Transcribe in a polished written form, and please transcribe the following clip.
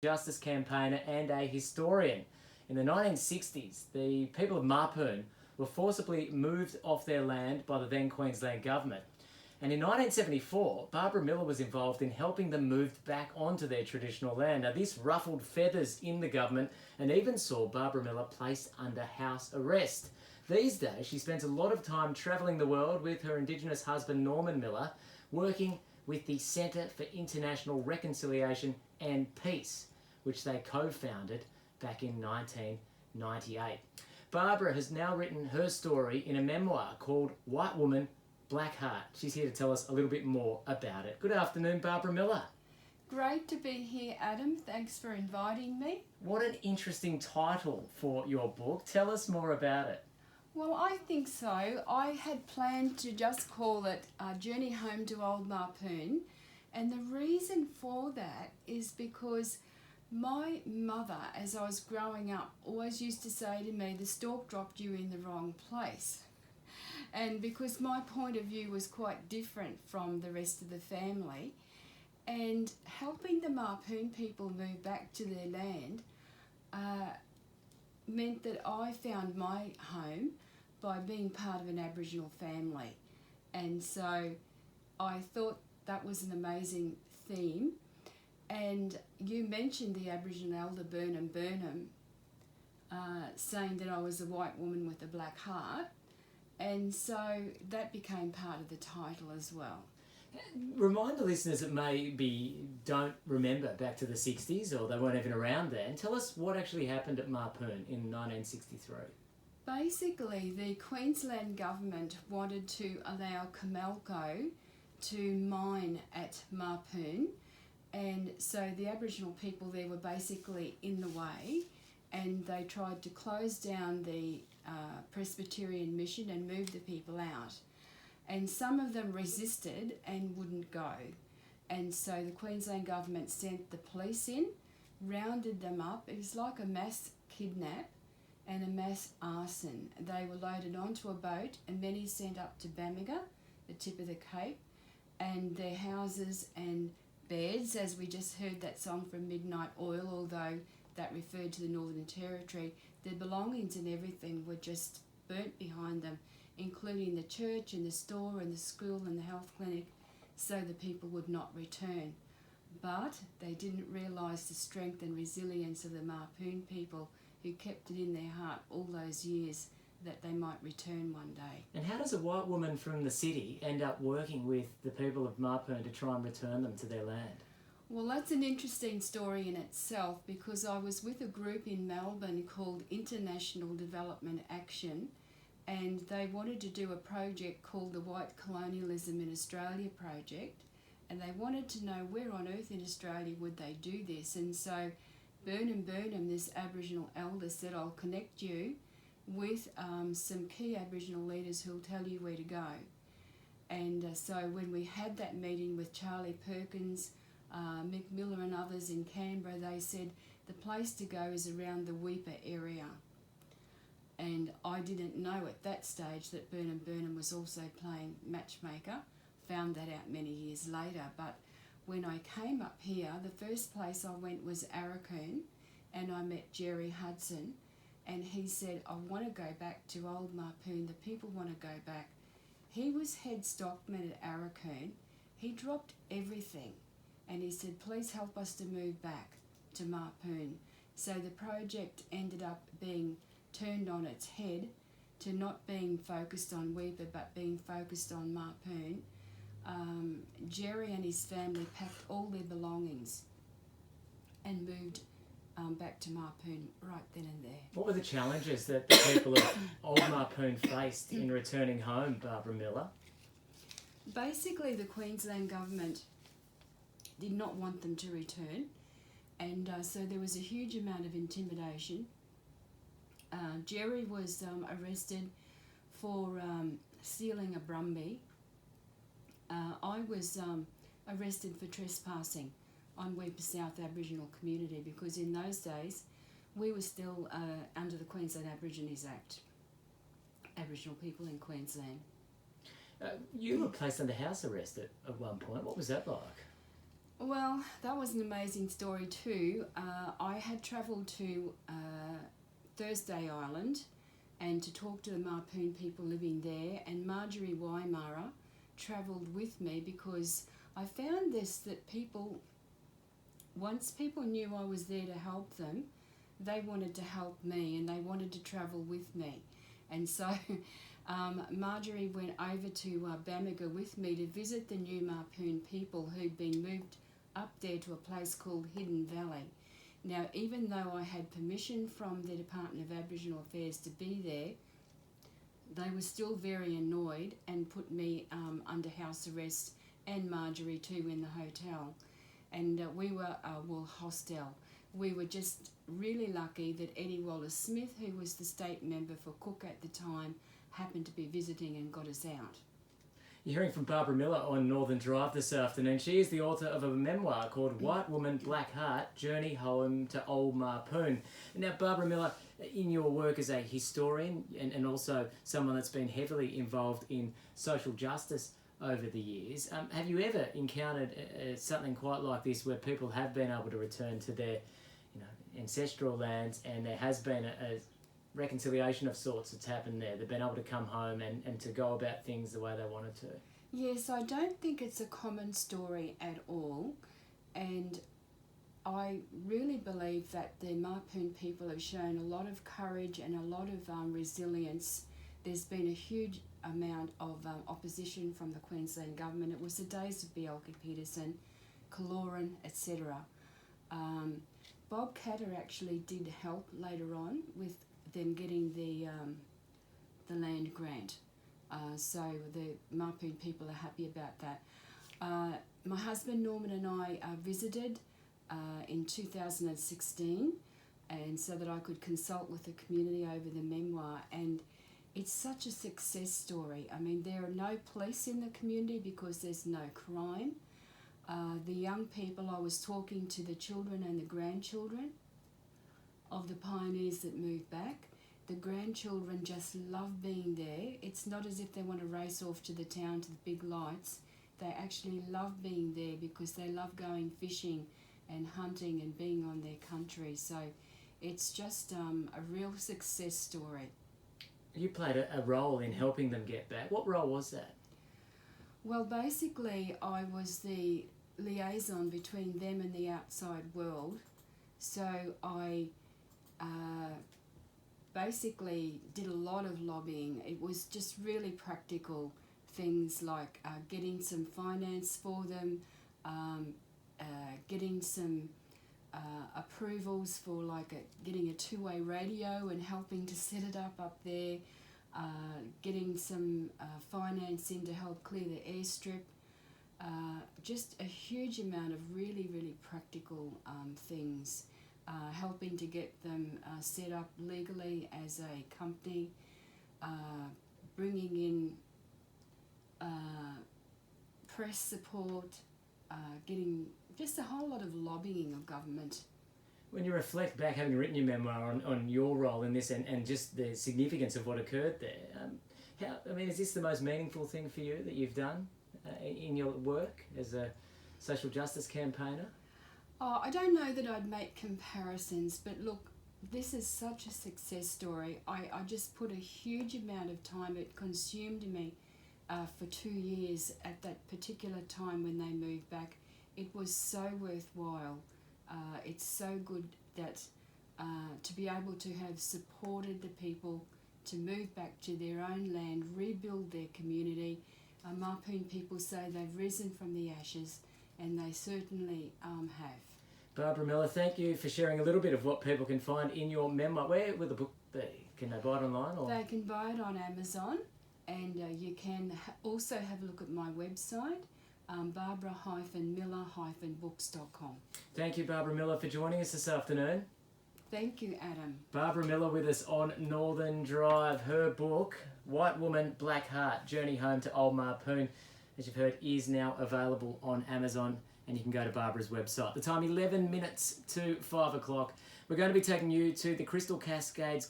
justice campaigner and a historian. In the 1960s, the people of Mapoon were forcibly moved off their land by the then Queensland government. And in 1974, Barbara Miller was involved in helping them move back onto their traditional land. Now, this ruffled feathers in the government and even saw Barbara Miller placed under house arrest. These days, she spends a lot of time travelling the world with her Indigenous husband, Norman Miller, working with the Centre for International Reconciliation and Peace, which they co-founded back in 1998. Barbara has now written her story in a memoir called White Woman, Black Heart. She's here to tell us a little bit more about it. Good afternoon, Barbara Miller. Great to be here, Adam. Thanks for inviting me. What an interesting title for your book. Tell us more about it. Well, I think so. I had planned to just call it Journey Home to Old Mapoon, and the reason for that is because my mother, as I was growing up, always used to say to me, the stork dropped you in the wrong place. And because my point of view was quite different from the rest of the family, and helping the Mapoon people move back to their land meant that I found my home by being part of an Aboriginal family. And so I thought that was an amazing theme. And you mentioned the Aboriginal elder Burnham Burnham saying that I was a white woman with a black heart. And so that became part of the title as well. Remind the listeners that maybe don't remember back to the 60s or they weren't even around then. Tell us what actually happened at Mapoon in 1963. Basically, the Queensland government wanted to allow Comalco to mine at Mapoon, and so the Aboriginal people there were basically in the way, and they tried to close down the Presbyterian mission and move the people out. And some of them resisted and wouldn't go. And so the Queensland government sent the police in, rounded them up. It was like a mass kidnap and a mass arson. They were loaded onto a boat and many sent up to Bamaga, the tip of the Cape, and their houses and beds, as we just heard that song from Midnight Oil, although that referred to the Northern Territory, their belongings and everything were just burnt behind them, including the church and the store and the school and the health clinic, so the people would not return. But they didn't realise the strength and resilience of the Mapoon people who kept it in their heart all those years that they might return one day. And how does a white woman from the city end up working with the people of Mapoon to try and return them to their land? Well, that's an interesting story in itself, because I was with a group in Melbourne called International Development Action, and they wanted to do a project called the White Colonialism in Australia project, and they wanted to know where on earth in Australia would they do this. And so Burnham Burnham, this Aboriginal elder, said, I'll connect you with some key Aboriginal leaders who'll tell you where to go. And so when we had that meeting with Charlie Perkins, Mick Miller and others in Canberra, they said the place to go is around the Weipa area. And I didn't know at that stage that Burnham Burnham was also playing matchmaker. Found that out many years later. But when I came up here, the first place I went was Arakoon, and I met Jerry Hudson, and he said, I want to go back to Old Mapoon, the people want to go back. He was head stockman at Arakoon. He dropped everything, and he said, please help us to move back to Mapoon. So the project ended up being turned on its head to not being focused on Weipa but being focused on Mapoon. Jerry and his family packed all their belongings and moved back to Mapoon right then and there. What were the challenges that the people of Old Mapoon faced in returning home, Barbara Miller? Basically, the Queensland government did not want them to return, and so there was a huge amount of intimidation. Jerry was arrested for stealing a brumby. I was arrested for trespassing on Weipa South Aboriginal community, because in those days we were still under the Queensland Aborigines Act, Aboriginal people in Queensland. You were placed under house arrest at one point. What was that like? Well, that was an amazing story too. I had travelled to Thursday Island and to talk to the Mapoon people living there, and Marjorie Waimara travelled with me because I found this, that people, once people knew I was there to help them, they wanted to help me and they wanted to travel with me. And so Marjorie went over to Bamaga with me to visit the new Mapoon people who'd been moved up there to a place called Hidden Valley. Now, even though I had permission from the Department of Aboriginal Affairs to be there, they were still very annoyed and put me under house arrest, and Marjorie too, in the hotel. And we were, hostile. We were just really lucky that Eddie Wallace-Smith, who was the state member for Cook at the time, happened to be visiting and got us out. You're hearing from Barbara Miller on Northern Drive this afternoon. She is the author of a memoir called White Woman, Black Heart, Journey Home to Old Mapoon. Now, Barbara Miller, in your work as a historian and also someone that's been heavily involved in social justice over the years, have you ever encountered something quite like this where people have been able to return to their ancestral lands and there has been a reconciliation of sorts that's happened there? They've been able to come home and to go about things the way they wanted to. Yes, I don't think it's a common story at all, and I really believe that the Mapoon people have shown a lot of courage and a lot of resilience. There's been a huge amount of opposition from the Queensland government. It was the days of Bjelke Petersen, Kaloran, etc. Bob Catter actually did help later on with them getting the land grant. So the Mapoon people are happy about that. My husband Norman and I visited in 2016, and so that I could consult with the community over the memoir, and it's such a success story. I mean, there are no police in the community because there's no crime. The young people, I was talking to the children and the grandchildren of the pioneers that moved back. The grandchildren just love being there. It's not as if they want to race off to the town to the big lights. They actually love being there because they love going fishing and hunting and being on their country. So it's just a real success story. You played a role in helping them get back. What role was that? Well, basically, I was the liaison between them and the outside world. So I basically did a lot of lobbying. It was just really practical things like getting some finance for them, getting some approvals for getting a two-way radio and helping to set it up there, getting some finance in to help clear the airstrip. Just a huge amount of really, really practical things. Helping to get them set up legally as a company, bringing in press support, getting just a whole lot of lobbying of government. When you reflect back, having written your memoir on your role in this and just the significance of what occurred there, is this the most meaningful thing for you that you've done in your work as a social justice campaigner? I don't know that I'd make comparisons, but look, this is such a success story. I just put a huge amount of time. It consumed me for 2 years at that particular time when they moved back. It was so worthwhile. It's so good that to be able to have supported the people to move back to their own land, rebuild their community. Mapoon people say they've risen from the ashes, and they certainly have. Barbara Miller, thank you for sharing a little bit of what people can find in your memoir. Where will the book be? Can they buy it online? Or? They can buy it on Amazon, and you can also have a look at my website, barbara-miller-books.com. Thank you, Barbara Miller, for joining us this afternoon. Thank you, Adam. Barbara Miller with us on Northern Drive. Her book, White Woman, Black Heart, Journey Home to Old Mapoon, as you've heard, is now available on Amazon, and you can go to Barbara's website. The time, 11 minutes to 5 o'clock. We're going to be taking you to the Crystal Cascades